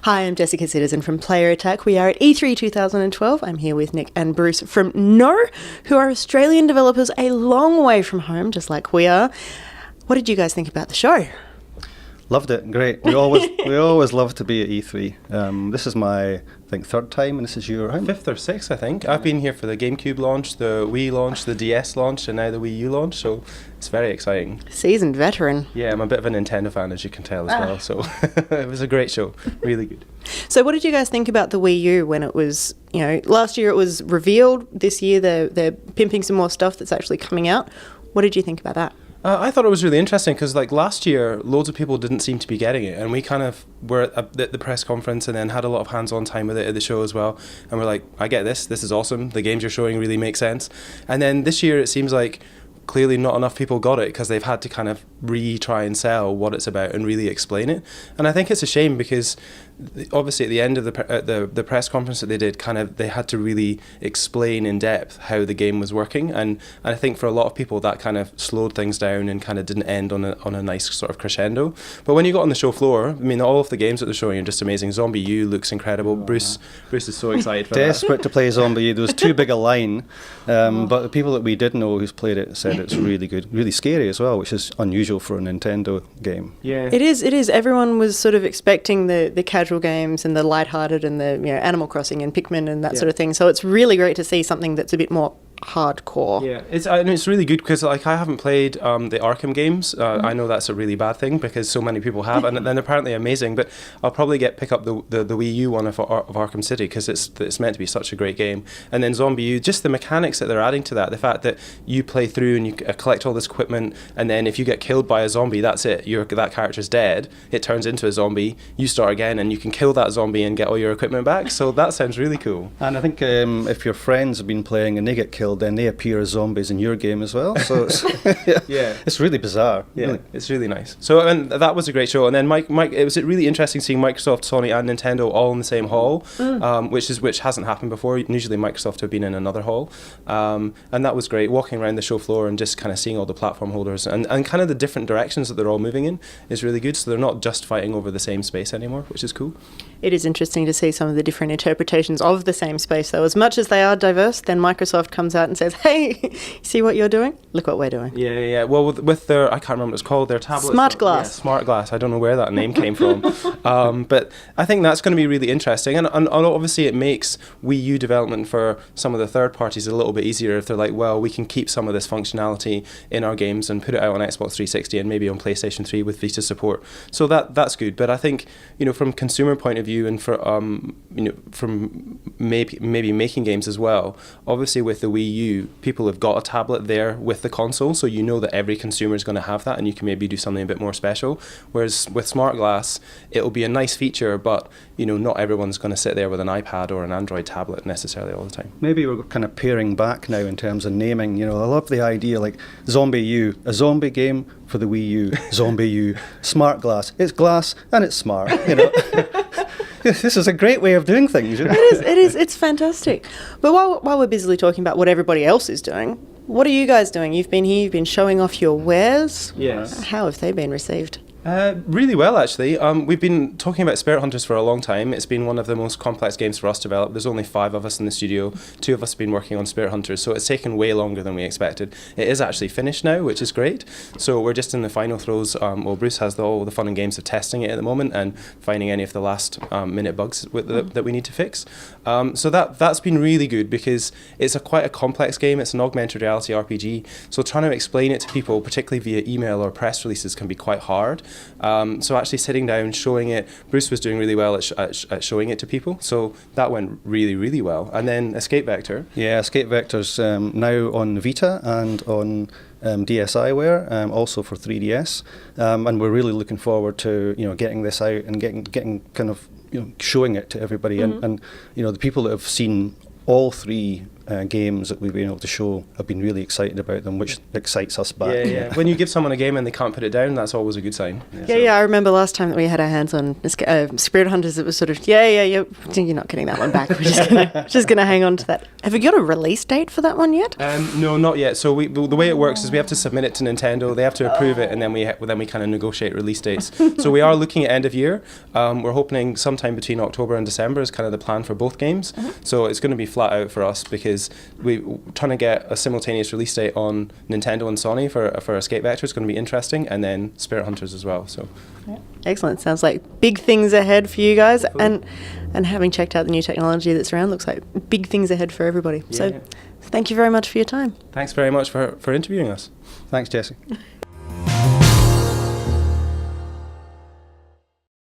Hi, I'm Jessica Citizen from Player Attack. We are at E3 2012. I'm here with Nick and Bruce from Nnooo, who are Australian developers a long way from home, just like we are. What did you guys think about the show? Loved it. Great. We always love to be at E3. This is my, I think, third time, and this is your fifth or sixth, I think. I've been here for the GameCube launch, the Wii launch, the DS launch, and now the Wii U launch. So it's very exciting. Seasoned veteran. Yeah, I'm a bit of a Nintendo fan, as you can tell as well. So it was a great show. Really good. So what did you guys think about the Wii U when it was, last year it was revealed. This year they're pimping some more stuff that's actually coming out. What did you think about that? I thought it was really interesting because last year loads of people didn't seem to be getting it, and we kind of were at the press conference and then had a lot of hands-on time with it at the show as well, and we're like, I get this is awesome, the games you're showing really make sense. And then this year it seems like clearly not enough people got it because they've had to kind of retry and sell what it's about and really explain it. And I think it's a shame because obviously at the end of the press conference that they did, they had to really explain in depth how the game was working, and I think for a lot of people that kind of slowed things down and kind of didn't end on a nice sort of crescendo. But when you got on the show floor, I mean, all of the games that they're showing are just amazing. Zombie U looks incredible. Bruce is so excited for that. Desperate to play Zombie U. There was too big a line, but the people that we did know who's played it said it's really good, really scary as well, which is unusual for a Nintendo game. Yeah, it is. Everyone was sort of expecting the casual games and the lighthearted and the Animal Crossing and Pikmin and that sort of thing. So it's really great to see something that's a bit more hardcore. Yeah, it's really good because I haven't played the Arkham games. I know that's a really bad thing because so many people have, and then apparently amazing. But I'll probably pick up the Wii U one of Arkham City because it's meant to be such a great game. And then Zombie U, just the mechanics that they're adding to that, the fact that you play through and you collect all this equipment, and then if you get killed by a zombie, that's it. That character's dead. It turns into a zombie. You start again, and you can kill that zombie and get all your equipment back. So that sounds really cool. And I think if your friends have been playing and they get killed, then they appear as zombies in your game as well. So it's, it's really bizarre. Yeah, really. It's really nice. So and that was a great show. And then Mike, it was really interesting seeing Microsoft, Sony, and Nintendo all in the same hall, which hasn't happened before. Usually Microsoft have been in another hall, and that was great. Walking around the show floor and just kind of seeing all the platform holders and kind of the different directions that they're all moving in is really good. So they're not just fighting over the same space anymore, which is cool. It is interesting to see some of the different interpretations of the same space, though. As much as they are diverse, then Microsoft comes out and says, hey, see what you're doing? Look what we're doing. Yeah. Well, with their, I can't remember what it's called, their tablet. Smart Glass. Yeah, Smart Glass. I don't know where that name came from. But I think that's going to be really interesting. And obviously it makes Wii U development for some of the third parties a little bit easier if they're like, well, we can keep some of this functionality in our games and put it out on Xbox 360 and maybe on PlayStation 3 with Vita support. So that's good. But I think, from consumer point of view and for from maybe making games as well, obviously with the Wii U, people have got a tablet there with the console, so that every consumer is going to have that, and you can maybe do something a bit more special. Whereas with Smart Glass, it'll be a nice feature, but not everyone's going to sit there with an iPad or an Android tablet necessarily all the time. Maybe we're kind of paring back now in terms of naming. I love the idea like Zombie U, a zombie game for the Wii U, Zombie U, Smart Glass. It's glass and it's smart. This is a great way of doing things. It is. It's fantastic. But while we're busily talking about what everybody else is doing, what are you guys doing? You've been here, you've been showing off your wares. Yes. How have they been received? Really well, actually. We've been talking about Spirit Hunters for a long time. It's been one of the most complex games for us to develop. There's only 5 of us in the studio. 2 of us have been working on Spirit Hunters, so it's taken way longer than we expected. It is actually finished now, which is great. So we're just in the final throes. Bruce has all the fun and games of testing it at the moment and finding any of the last minute bugs that we need to fix. So that's been really good because it's quite a complex game. It's an augmented reality RPG. So trying to explain it to people, particularly via email or press releases, can be quite hard. So actually sitting down, showing it, Bruce was doing really well at showing it to people, so that went really, really well. And then escapeVektor. Yeah, escapeVektor's now on Vita and on DSiWare, also for 3DS, and we're really looking forward to getting this out and getting kind of showing it to everybody, and the people that have seen all 3 games that we've been able to show have been really excited about them, which excites us back. Yeah. When you give someone a game and they can't put it down, that's always a good sign. Yeah, I remember last time that we had our hands on Spirit Hunters, it was sort of, you're not getting that one back. We're just gonna hang on to that. Have you got a release date for that one yet? No, not yet. So the way it works is we have to submit it to Nintendo, they have to approve it, and then we kind of negotiate release dates. So we are looking at end of year. We're hoping sometime between October and December is kind of the plan for both games. So it's going to be flat out for us because we're trying to get a simultaneous release date on Nintendo and Sony for escapeVektor. It's going to be interesting, and then Spirit Hunters as well. So excellent. Sounds like big things ahead for you guys, and having checked out the new technology that's around, looks like big things ahead for everybody. So thank you very much for your time. Thanks very much for interviewing us. Thanks, Jesse.